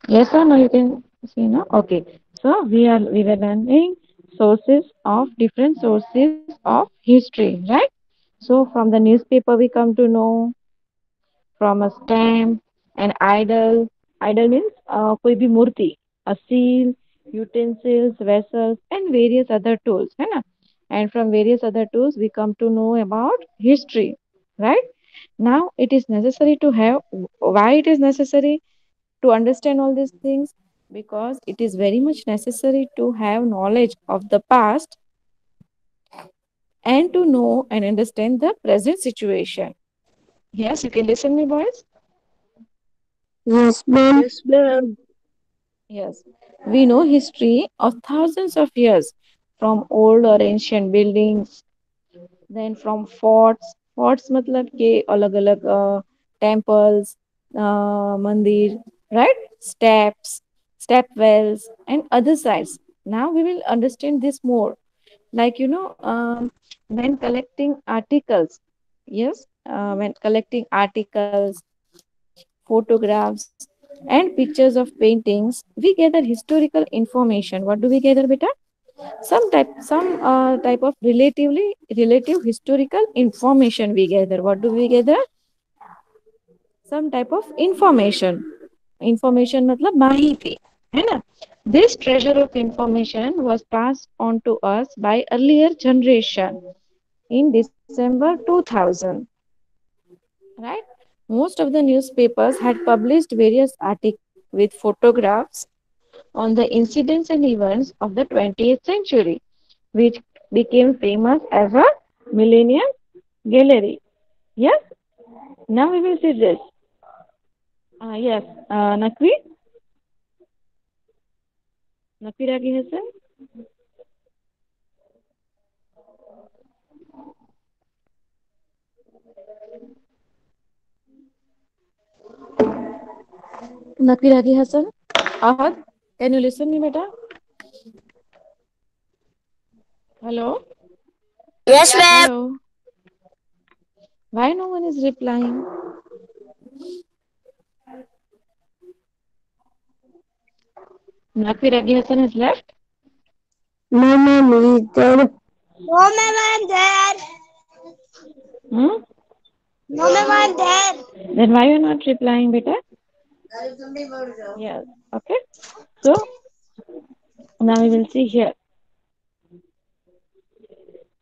Yes or no? You can see no. Okay. So we were learning sources of different sources of history, right? So from the newspaper we come to know, from a stamp, an idol. Idol means कोई भी मूर्ति, a seal, utensils, vessels, and various other tools, है ना? And from various other tools we come to know about history, right? Now it is necessary to have, why it is necessary to understand all these things, because it is very much necessary to have knowledge of the past and to know and understand the present situation. Yes, you can listen me, boys. Yes, ma'am. Yes, ma'am. Yes, we know history of thousands of years, from old or ancient buildings, then from forts. Forts मतलब के अलग अलग temples, मंदिर, right? Steps, step wells, and other sites. Now we will understand this more. Like when collecting articles, yes, when collecting articles, photographs, and pictures of paintings, we gather historical information. What do we gather, beta? Some type of relative historical information we gather. What do we gather? Some type of information. Information matlab mahiti, है ना? This treasure of information was passed on to us by earlier generation in December 2000, right? Most of the newspapers had published various articles with photographs on the incidents and events of the 20th century, which became famous as a Millennium Gallery. Yes, now we will see this. Yes, Nakvi, Nakvi Ragi Hassan, Nakvi Ragi Hassan, Ahad, can you listen me, beta? Hello, Yes, ma'am. hello. Why no one is replying? Nakvi Ragi Hassan has left. No, ma'am, he's there. No, ma'am, I'm there. Hmm? No, ma'am, I'm there. Then why you are not replying, beta? Yes. Okay. So now we will see here.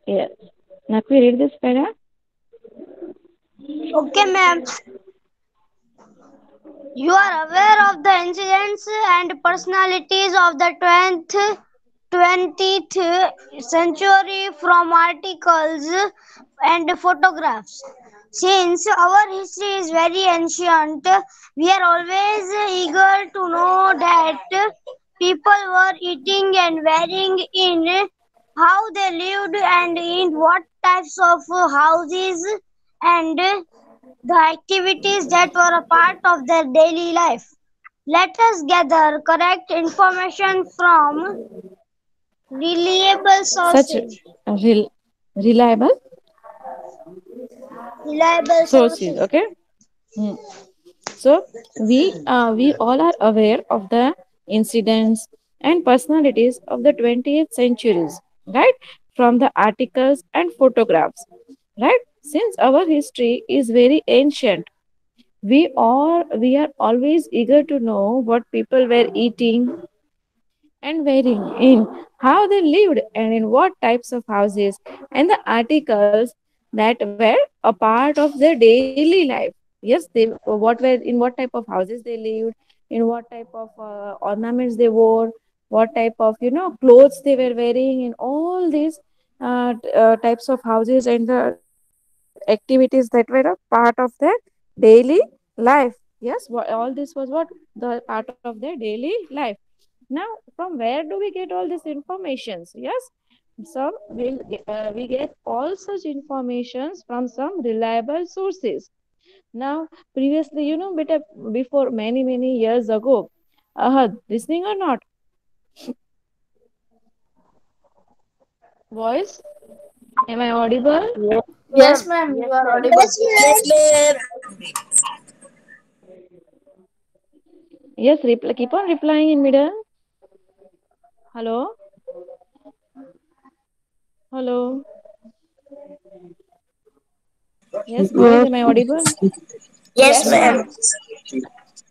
Yes. Nakvi, read this para. Okay, ma'am. You are aware of the incidents and personalities of the 20th century from articles and photographs. Since our history is very ancient, we are always eager to know that people were eating and wearing in, how they lived and in what types of houses, and the activities that were a part of their daily life. Let us gather correct information from reliable Such sources. rel- reliable Reliable sources. sources. Okay. Hmm. So we all are aware of the incidents and personalities of the 20th centuries, right? From the articles and photographs, right? Since our history is very ancient, we are always eager to know what people were eating and wearing, in how they lived and in what types of houses, and the articles that were a part of their daily life. Yes, they what were in what type of houses they lived, in what type of ornaments they wore, what type of clothes they were wearing, in all these types of houses and the activities that were a part of their daily life. Yes, all this was what the part of their daily life. Now, from where do we get all these informations? Yes, we get all such informations from some reliable sources. Now, previously, before many years ago, listening or not, voice, am I audible? Yes, Yes, ma'am. ma'am, Yes, you are ma'am. audible. Yes, ma'am. Yes, ma'am. Yes, keep on replying in middle. Hello, hello. Yes, boys, Yes. am I audible? Yes, ma'am.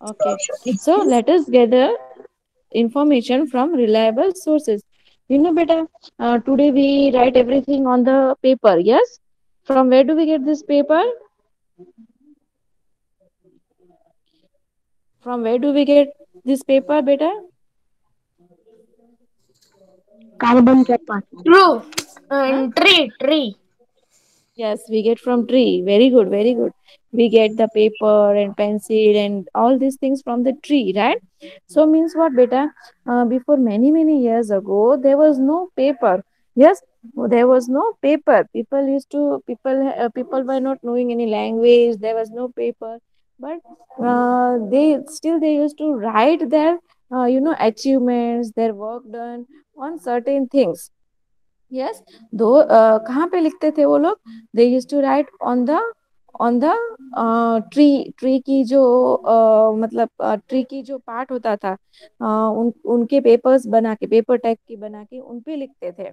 Okay. So let us gather information from reliable sources. You know, beta, today we write everything on the paper. Yes. From where do we get this paper? From where do we get this paper, beta? Carbon capacity. True. Huh? And tree. Yes, we get from tree. Very good, very good. We get the paper and pencil and all these things from the tree, right? So means what, beta? Before many years ago, there was no paper. Yes, there was no paper. People were not knowing any language. There was no paper, but they used to write their achievements, their work done on certain things. Yes दो कहाँ पे लिखते थे वो लोग they use to write on the tree की जो मतलब ट्री की जो पार्ट होता था उनके पेपर्स बना के पेपर टाइप की बना के उन पे लिखते थे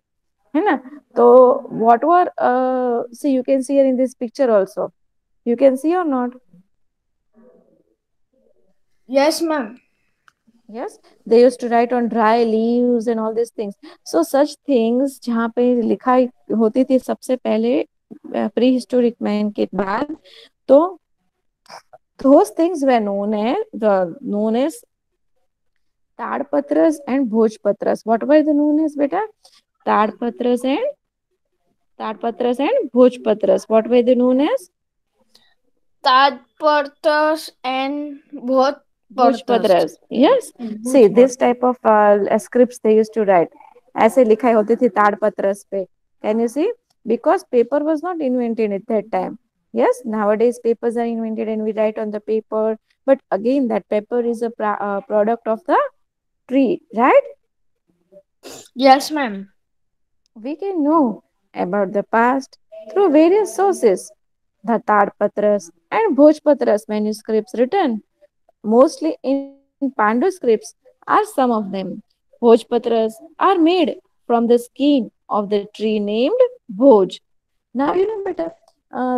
है ना तो what were see you can see in this picture also you can see और not Yes, ma'am. yes they used to write on dry leaves and all these things so such things जहाँ पे लिखाई होती थी सबसे पहले pre historic man के बाद तो those things were known as ताड़पत्रस and भोजपत्रस what were the known as बेटा ताड़पत्रस and भोजपत्रस what were they known as Tadpartas and Bhotpartas. Bhojpatras. Yes. See, this type of scripts they used to write. ऐसे लिखाई होती थी ताड़पत्रस पे. Can you see? Because paper was not invented at that time. Yes, nowadays papers are invented and we write on the paper. But again, that paper is a product of the tree, right? Yes, ma'am. We can know about the past through various sources. The Tadpatras and Bhojpatras manuscripts written mostly in Pandu scripts are some of them. Bhojpatras are made from the skin of the tree named Bhoj. Now you know better.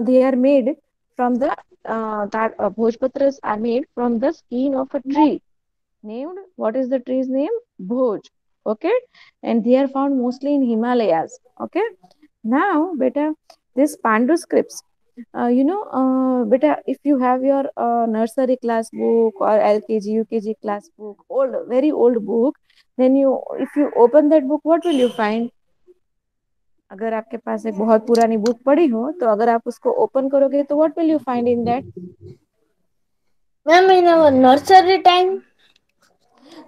They are made from the that Bhojpatras are made from the skin of a tree named what is the tree's name? Bhoj. Okay, and they are found mostly in Himalayas. Okay, now beta this Pandu scripts beta, if you have your nursery class book or LKG, UKG class book, old, very old book, then if you open that book, what will you find? अगर आपके पास एक बहुत पुरानी book पड़ी हो तो अगर आप उसको ओपन करोगे तो what will you find in that Ma'am, in our nursery time,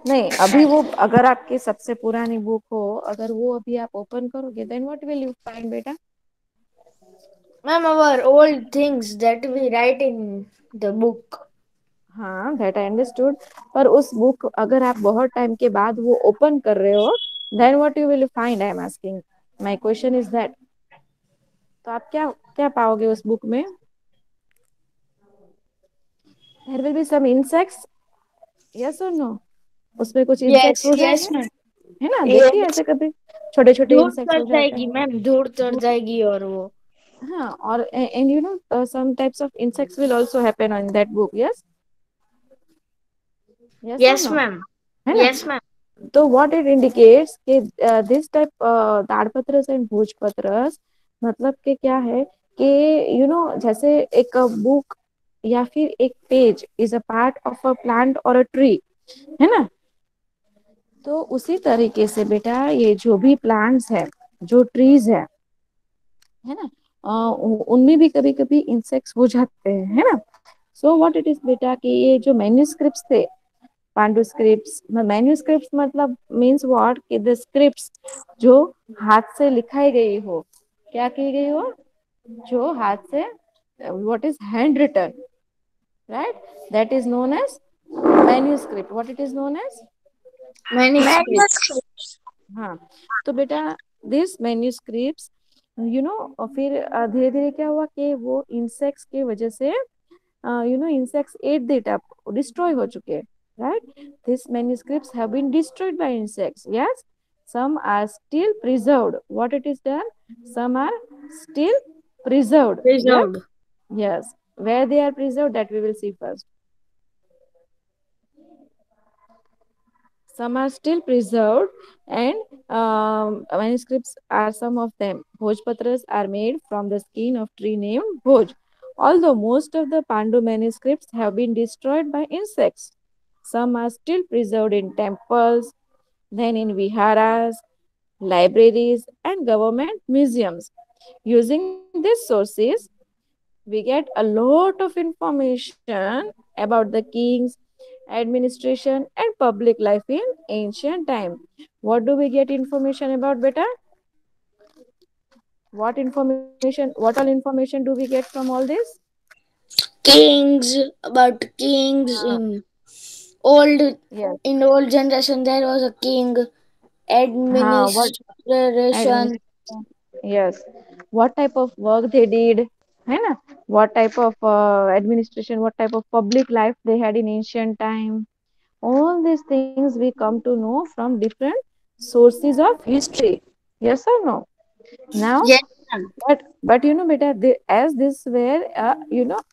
नहीं अभी वो अगर आपकी सबसे पुरानी बुक हो अगर वो अभी आप ओपन करोगे then what will you find बेटा ma'am, our old things that we write in the book. हाँ दैट आई अंडरस्टूड पर उस बुक अगर आप बहुत टाइम के बाद वो ओपन कर रहे हो then what you will find I am asking my question is that तो आप क्या क्या पाओगे उस बुक में there will be some insects yes और नो उसमें कुछ इंसेक्ट्स Yes, हो जाएंगे yes, ma'am. है ना देखिए Yes. ऐसे कभी छोटे छोटे धूल इंसेक्ट्स चढ़ हो जाते जाएगी हैं मैम, धूल चढ़ धूल जाएगी और वो. हाँ और and you know some types of insects will also happen on that book yes yes और Yes, नो ma'am. है ना Yes, ma'am. तो व्हाट इट इंडिकेट्स कि दिस टाइप ताड़पत्रस एंड भोजपत्रस मतलब कि क्या है कि जैसे एक बुक या फिर एक page is a part of a plant और अ ट्री है ना तो उसी तरीके से बेटा ये जो भी प्लांट्स है जो ट्रीज है ना उनमें भी कभी कभी इंसेक्ट्स हो जाते हैं है ना सो व्हाट इट इज बेटा कि ये जो मैन्युस्क्रिप्ट्स थे पांडु स्क्रिप्ट्स मैन्युस्क्रिप्ट्स मतलब मीन्स व्हाट कि द स्क्रिप्ट्स जो हाथ से लिखाई गई हो क्या की गई हो जो हाथ से what is hand written right that is known as manuscript what it is known as Manuscript. Manuscripts. हाँ तो बेटा दिस मैन्युस्क्रिप्ट्स फिर धीरे धीरे क्या हुआ कि वो इंसेक्ट्स की वजह से insects at the up destroy हो चुके right? These manuscripts have been destroyed by insects. Yes, some are still preserved. What it is done? Some are still preserved. Yes, Preserved. yes. Where they are preserved, that we will see first. Some are still preserved, and manuscripts are some of them. Bhojpatras are made from the skin of tree named Bhoj. Although most of the Pandu manuscripts have been destroyed by insects, some are still preserved in temples, then in viharas, libraries, and government museums. Using these sources, we get a lot of information about the kings, administration, and public life in ancient time. What do we get information about, beta? What all information do we get from all this? Kings, about kings Uh, old yes. in old generation there was a king, What administration. administration? Yes. What type of work they did? है ना? What type of administration? What type of public life they had in ancient time? All these things we come to know from different sources of history. Yes or no? Now, Yes, ma'am. but you know, beta, as this were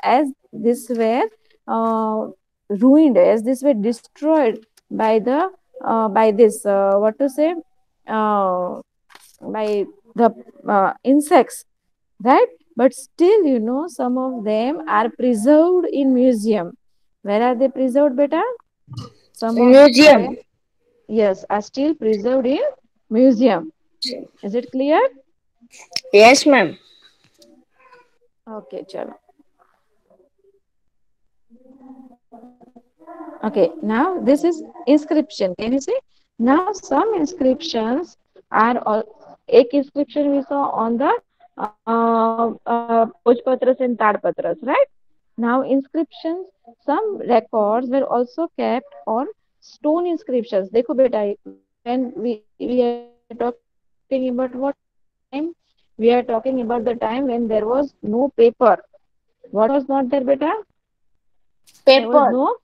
as this were uh, ruined, as this were destroyed by the by this what to say uh, by the insects, right? But still, some of them are preserved in museum. Where are they preserved, beta? Some of them, Museum. yes, are still preserved in museum. Is it clear? Yes, ma'am. Okay, chalo. Okay, now this is inscription. Can you see? Now some inscriptions are all. एक inscription we saw on the Bhojpatras and Tadpatras, right? Now inscriptions, some records were also kept on stone inscriptions. देखो बेटा, when we are talking about what time, we are talking about the time when there was no paper. What was not there, beta? There was no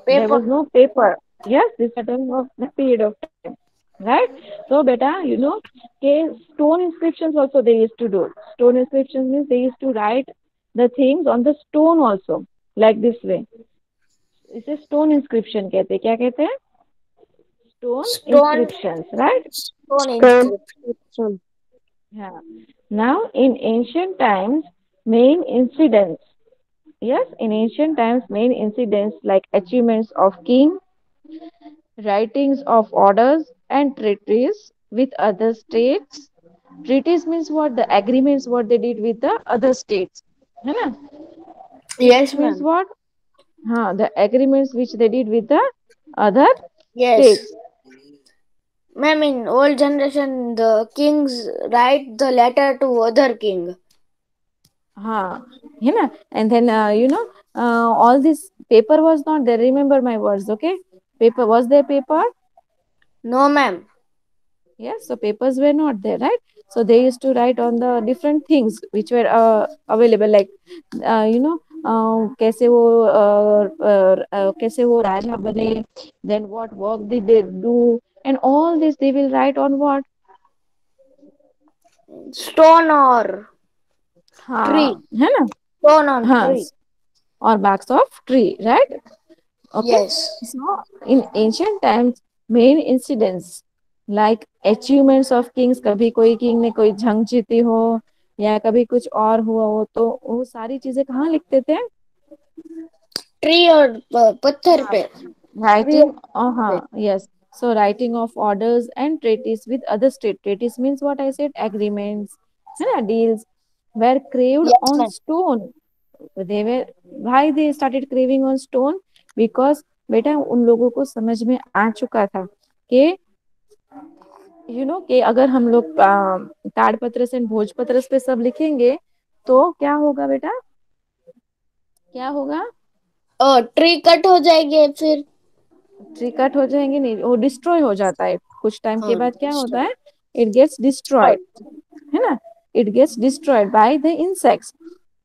Paper. there was no Paper. paper. Yes, this we are talking of that period of time, right? So beta, okay, stone inscriptions also they used to do. Stone inscriptions means they used to write the things on the stone also, like this way. इसे stone inscription कहते हैं. क्या कहते हैं? Stone Stone. inscriptions, right? Stone inscription. Yeah. Now in ancient times, main incidents. Yes, in ancient times, main incidents like achievements of king, writings of orders, and treaties with other states. Treaties means what? The agreements what they did with the other states. है ना? Yes, Treaties means ma'am. what? The agreements which they did with the other Yes. states. Ma'am, in old generation, the kings write the letter to other king. हाँ, है ना? And then all this paper was not there. Remember my words, okay? Paper was there. Paper. No, ma'am. Yes, so papers were not there, right? So they used to write on the different things which were available, like कैसे वो कैसे वो राजा बने, then what work did they do, and all this they will write on what? Stone or हाँ, tree. है ना? Stone on हाँ, tree. or barks of tree, right? Okay. Yes. So in ancient times, main incidents like achievements of kings, कभी कोई king ने कोई जंग जीती हो या कभी कुछ और हुआ हो, तो वो सारी चीजें कहाँ लिखते थे? Tree और पत्थर पे. Tree Writing, और पे. हाँ, yes. So writing of orders and treaties with other state. Treaties means what I said, agreements, है ना, deals were carved Yes, on ma'am. stone. They were, why they started carving on stone? Because बेटा उन लोगों को समझ में आ चुका था कि कि अगर हम लोग ताड़पत्र से भोजपत्र पे सब लिखेंगे तो क्या होगा बेटा? क्या होगा? ट्री कट हो जाएगी फिर. ट्री कट हो जाएंगे, नहीं, वो डिस्ट्रॉय हो जाता है कुछ टाइम के हाँ. बाद. क्या होता है? इट गेट्स डिस्ट्रॉयड, है ना? It gets destroyed by the insects.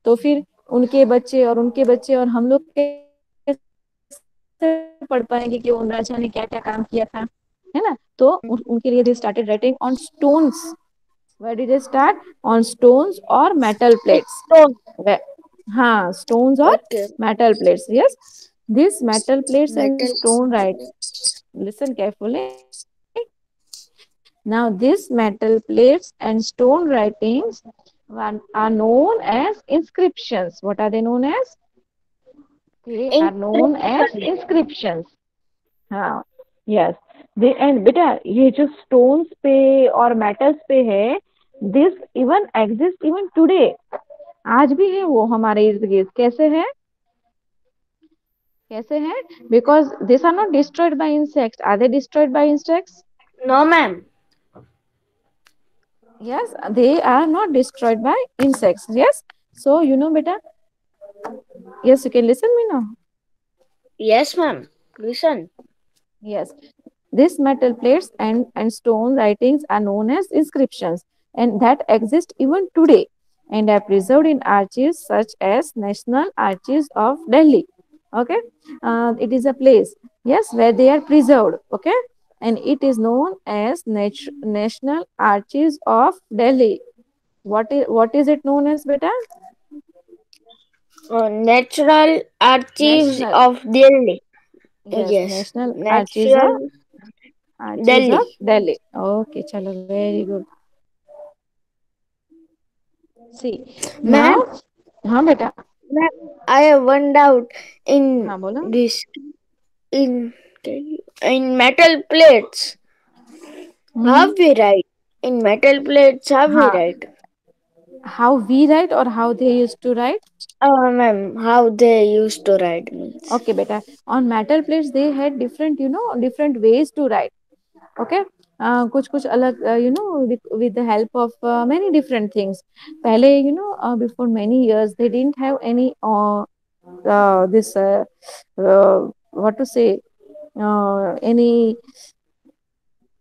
तो फिर उनके बच्चे और हम लोग कैसे लिखेंगे? से पढ़ पाएंगे कि उन राजा ने क्या क्या काम किया था, है ना। तो उनके लिए they started writing on stones. Where did they start? On stones or metal plates. Stone. हाँ, stones or Okay. metal plates. Yes, these metal plates and Metal. stone right. Listen carefully. Now, these metal plates and stone writings are known as inscriptions. What are they known as? They are known as Inscription. inscriptions. हाँ, yes. They and बेटा ये जो stones पे और metals पे है, this even exist even today. आज भी है वो हमारे इर्द गिर्द. कैसे है? कैसे है? Because this are not destroyed by insects. Are they destroyed by insects? No, ma'am. Yes, they are not destroyed by insects. Yes. So you know beta. Yes, you can listen me now. Yes, ma'am. Listen. Yes. These metal plates and stone writings are known as inscriptions, and that exist even today and are preserved in archives such as National Archives of Delhi. Okay. It is a place, yes, where they are preserved. Okay. And it is known as National Archives of Delhi. What is it known as, beta? Natural Archives National. of Delhi. Yes, Yes. National Natural Archives of Delhi. Delhi. Okay, chalo, very good. See, now, Ma'am, हाँ बेटा. ma'am, I have one doubt in हाँ बोलो. this in in metal plates. How hmm. we write? In metal plates, how we हाँ, write? how we write or how they used to write? Ma'am, how they used to write means. Okay, beta. On metal plates, they had different, different ways to write. Okay. कुछ कुछ अलग, with the help of many different things. पहले, before many years, they didn't have any this what to say, any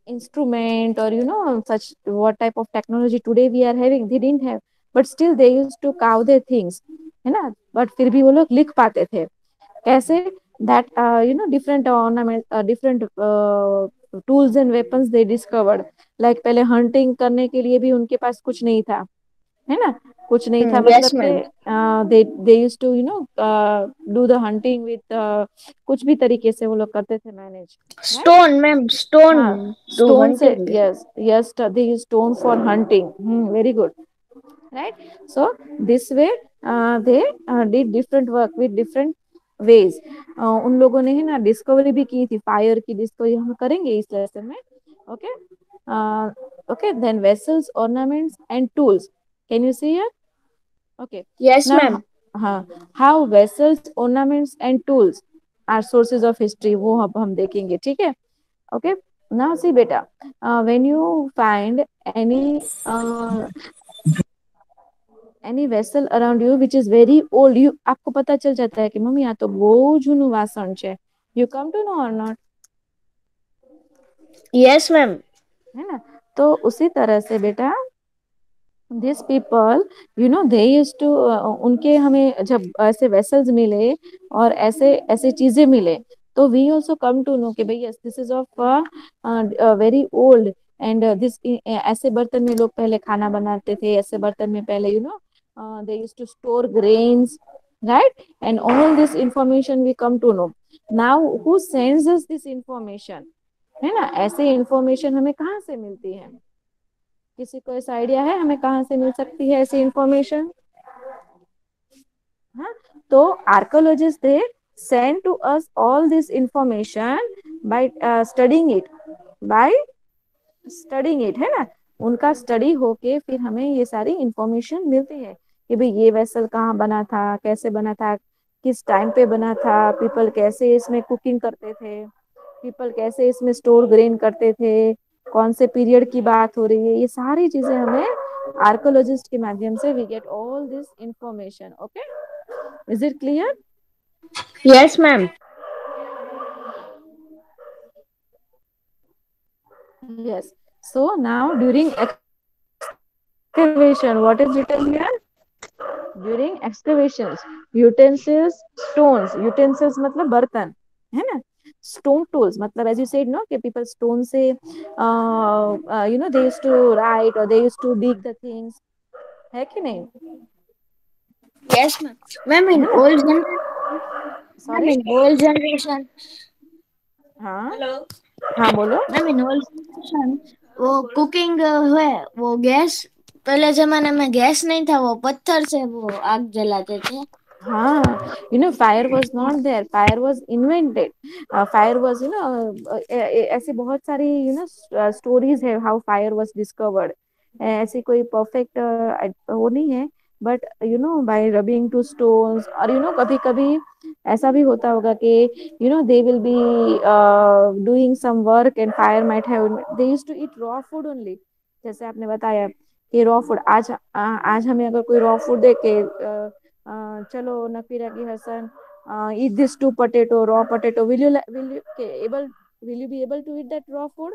instrument, or such what type of technology today we are having, they didn't have. But still they used to carve their things, है ना. but फिर भी वो लोग लिख पाते थे. कैसे? that different ornament, different tools and weapons they discovered. like पहले hunting करने के लिए भी उनके पास कुछ नहीं था, है ना. कुछ नहीं था मतलब Yes, से ma'am. they used to do the hunting with कुछ भी तरीके से वो लोग करते थे मैनेज. राइट. Stone, ma'am. हाँ, Stone to स्टोन से. hunting. Yes yes, they use stone for hunting. Very good. right. So this way they did different work with different ways. उन लोगों ने है ना डिस्कवरी भी की थी. फायर की डिस्कवरी हम करेंगे इस लेसन में. Okay. Okay, then vessels, ornaments and tools. Can you see here? Okay. Yes, Now, ma'am. how vessels, ornaments and tools are sources of history, वो अब हम देखेंगे. ठीक है. Okay. Now see beta, when you find any vessel around you which is very old, you आपको पता चल जाता है कि मम्मी यहाँ तो બહુ જૂનું વાસણ છે. You come to know or not? Yes, ma'am. है ना. तो उसी तरह से बेटा this people they use to, उनके हमें जब ऐसे वेसल्स मिले और ऐसे ऐसे चीजें मिले, तो we also come to know कि भाई yes this is of very old. And this ऐसे बर्तन में लोग पहले खाना बनाते थे. ऐसे बर्तन में पहले they use to store grains. Right. And all this information we come to know. Now who sends us this information, है ना. ऐसे इंफॉर्मेशन हमें कहाँ से मिलती है? किसी को ऐसा आइडिया है हमें कहाँ से मिल सकती है ऐसी इंफॉर्मेशन? हाँ, तो archaeologist they send to us all this information by studying it, है ना. उनका स्टडी होके फिर हमें ये सारी इंफॉर्मेशन मिलती है कि भाई ये वेसल कहाँ बना था, कैसे बना था, किस टाइम पे बना था, पीपल कैसे इसमें कुकिंग करते थे, पीपल कैसे इसमें स्टोर ग्रेन करते थे, कौन से पीरियड की बात हो रही है. ये सारी चीजें हमें आर्कोलॉजिस्ट के माध्यम से we get all this information. Okay. Is it clear? Yes, ma'am. Yes. So now during excavation, what is written here? During excavations, utensils, stones, utensils मतलब बर्तन, है ना. स्टोन टूल्स मतलब एज यू सेड नो कि people stone से they used to write और they used to dig the things, है कि नहीं, Yes, ma'am. Ma'am, है in ना. old generation, ma'am, sorry. in old generation, हाँ. hello, हाँ बोलो. ma'am, in old generation, वो कुकिंग है, वो गैस, पहले जमाने में गैस नहीं था, वो पत्थर से वो आग जलाते थे. हाँ, fire was not there, fire was invented. Fire was ऐसी बहुत सारी stories है how fire was discovered. ऐसी कोई perfect वो नहीं है, but by rubbing to stones और कभी कभी ऐसा भी होता होगा कि they will be doing some work and fire might have, they used to eat raw food only. जैसे आपने बताया कि रॉ फूड, आज हमें अगर कोई रॉ फूड दे के चलो नफीरा की Hasan, eat this two potato, raw potato, will you be able to eat that raw food?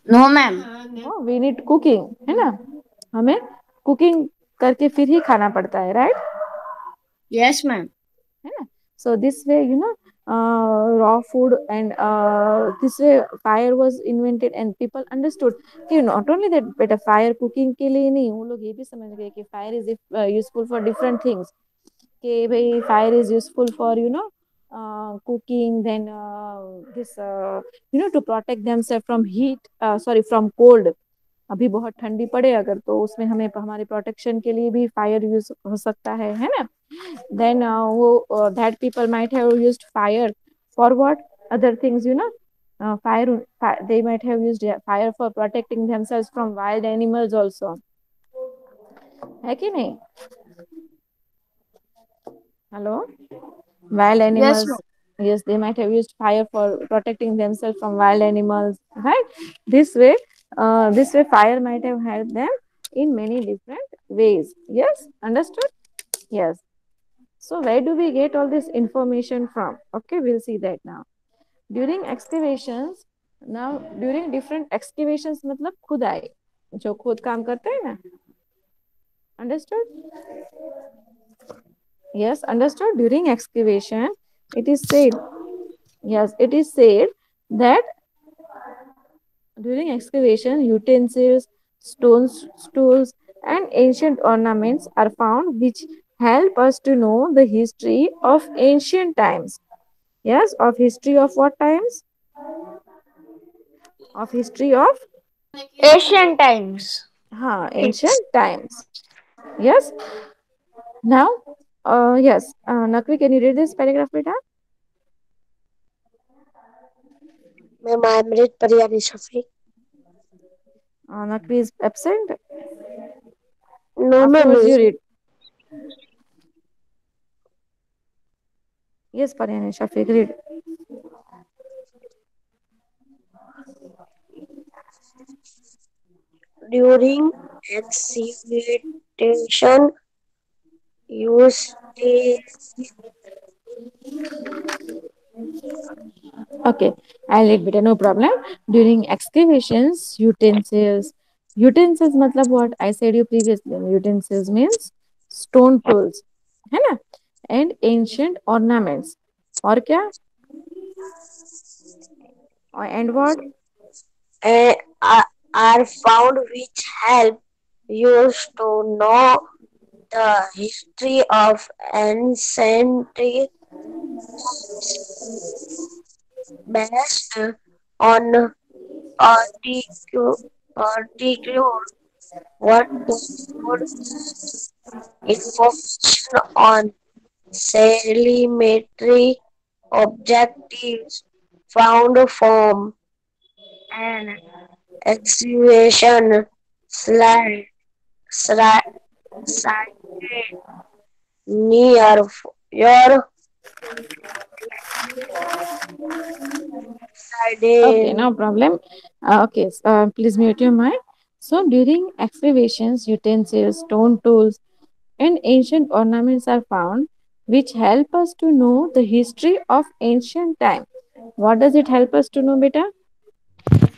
No, ma'am. No, we need cooking, है ना, हमें कुकिंग करके फिर ही खाना पड़ता है, राइट, Yes, ma'am. है ना. So this way raw food and this way fire was invented and people understood कि not only that बेटा fire cooking के लिए नहीं, वो लोग ये भी समझ गए कि fire is useful for different things, कि भाई fire is useful for cooking, then this to protect themselves from heat, sorry, from cold. अभी बहुत ठंडी पड़े अगर तो उसमें हमें हमारे प्रोटेक्शन के लिए भी फायर यूज हो सकता है ना. देन वो that people might have used fire for what other things, fire, they might have used fire for protecting themselves from wild animals also, है कि नहीं, hello, wild Yes, animals. ma'am. Yes, they might have used fire for protecting themselves from wild animals, right. This way fire might have helped them in many different ways. Yes, understood. Yes. So where do we get all this information from? Okay, we'll see that now. During excavations, now during different excavations मतलब खुदाई, जो खुद काम करते हैं ना, understood. Yes, understood. During excavation, it is said, yes, it is said that during excavation, utensils, stones, tools, and ancient ornaments are found which help us to know the history of ancient times. Yes, of history of what times? Of history of Asian times. ancient times. Yes. Now, yes, Nakvi, can you read this paragraph, beta? Ma'am, I am read Pariyani Shafiq. Nakvi is absent. No, ma'am. Afterwards, you read. Yes, Paryani Shafiq, read. During excitation, you stay. Okay, I'll read beta, no problem. During excavations, utensils मतलब what I said you previously. Utensils means stone tools, है ना? And ancient ornaments. और क्या? And what? uh, are found which help you to know the history of ancient based on article what good information on telemetry objectives found from an excavation site near your Okay, side. no problem. Okay, please mute your mic. So during excavations, utensils, stone tools, and ancient ornaments are found, which help us to know the history of ancient time. What does it help us to know, beta?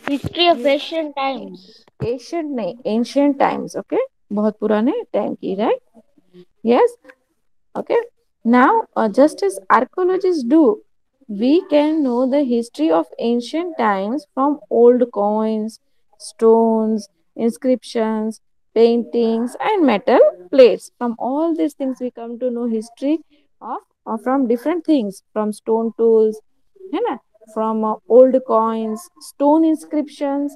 History of Asian times. Ancient नहीं, ancient times. Okay, बहुत पुराने time की, right? Yes. Okay. Now, just as archaeologists do, we can know the history of ancient times from old coins, stones, inscriptions, paintings, and metal plates. From all these things, we come to know history of from different things, from stone tools, है ना? From old coins, stone inscriptions,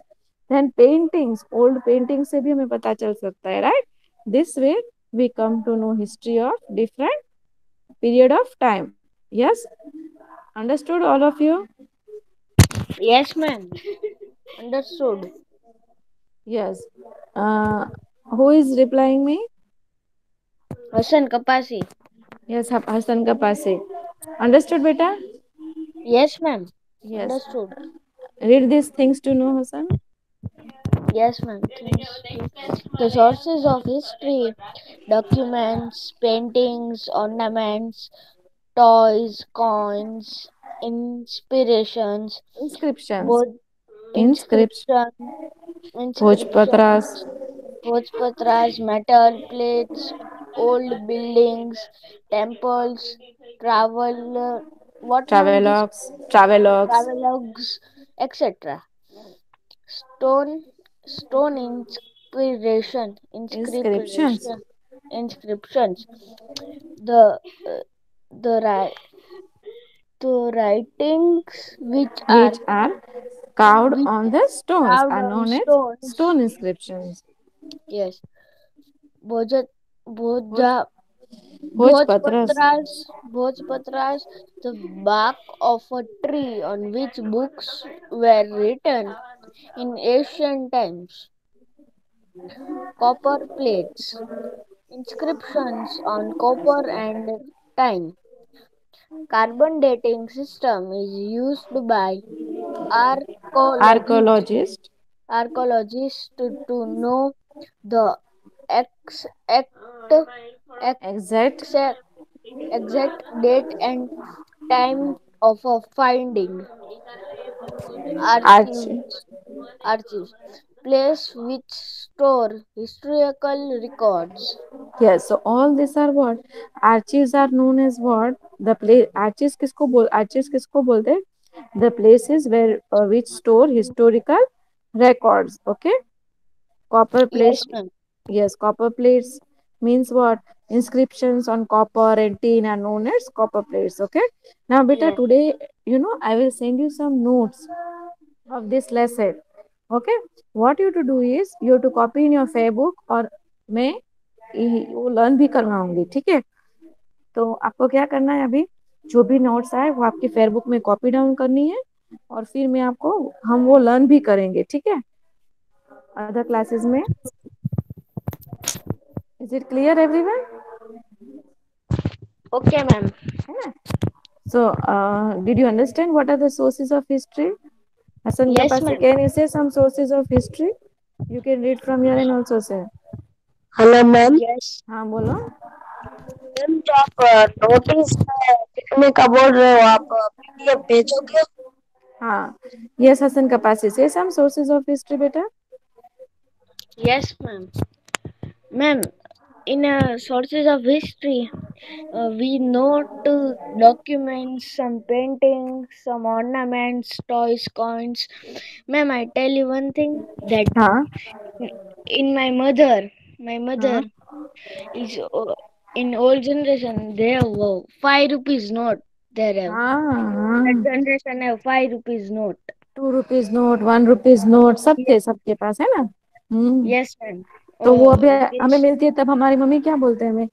then paintings. Old paintings से भी हमें पता चल सकता है, right? This way, we come to know history of different period of time. Yes, understood all of you? Yes, ma'am. Understood. Yes. Uh, who is replying me? Hassan Kapasi. Yes, Hassan ka paase. Understood, beta? Yes, ma'am. Yes. Understood. Read these things to know, Hassan. Yes, ma'am. The sources of history, documents, paintings, ornaments, toys, coins, inspirations, Inscriptions. both Inscription. inscription, Bhojpatras. inscriptions, Bhojpatras, metal plates, old buildings, temples, travel, what ma'am this Travelogues. Travelogues. travelogues, etc. Stone, stone Inscriptions. inscriptions. The the ri- the writings Which are carved which on the stones carved are on known as stones. stone inscriptions. Yes, Bhoja, Bhoj, Bhoja, Bhojpatras. Bhojpatras, the bark of a tree on which books were written in ancient times. Copper plates, inscriptions on copper and tin. Carbon dating system is used by archaeologists, Archaeologist. to know the exact, Exact exact, exact date and time of a finding. arch. Archives, archives, place which store historical records. Yes, so all these are what archives are known as what the place archives किसको बोलते हैं? The places where which store historical records. Okay, copper plates. Yes, ma'am. Yes, copper plates means what? Inscriptions on copper and tin are known as copper plates. Okay. Now, beta, Yes, today I will send you some notes of this lesson. Okay. What you have to do is you have to copy in your Facebook और मैं वो learn भी करवाऊंगी. ठीक है. तो आपको क्या करना है अभी जो भी नोट्स आए वो आपके फेसबुक में कॉपी डाउन करनी है और फिर मैं आपको हम वो लर्न भी करेंगे. ठीक है. अदर क्लासेस में. Is it clear everyone? okay, ma'am. है ना? So, did you understand what are the sources of history? Hassan Yes, Kapasi, ma'am. can you say some sources of history? You can read from here and also say. Hello ma'am. Yes, हाँ बोलो. Ma'am जो आप notice लिखने का बोल रहे हो आप पीडीएफ भेजोगे? हाँ. Yes, Hassan Kapasi, say some sources of history, beta. yes, ma'am. Ma'am, in sources of history, we note documents, some paintings, some ornaments, toys, coins. Ma'am, I tell you one thing that हाँ. in my mother हाँ. is in old generation they have 5 rupees note. They have हाँ. that हाँ. generation have 5 rupees note. 2 rupees note, 1 rupees note, सब Yes, थे सबके पास है ना. हम्म. yes, ma'am. तो वो अभी हमें This मिलती है तब हमारी मम्मी क्या बोलते हैं हमें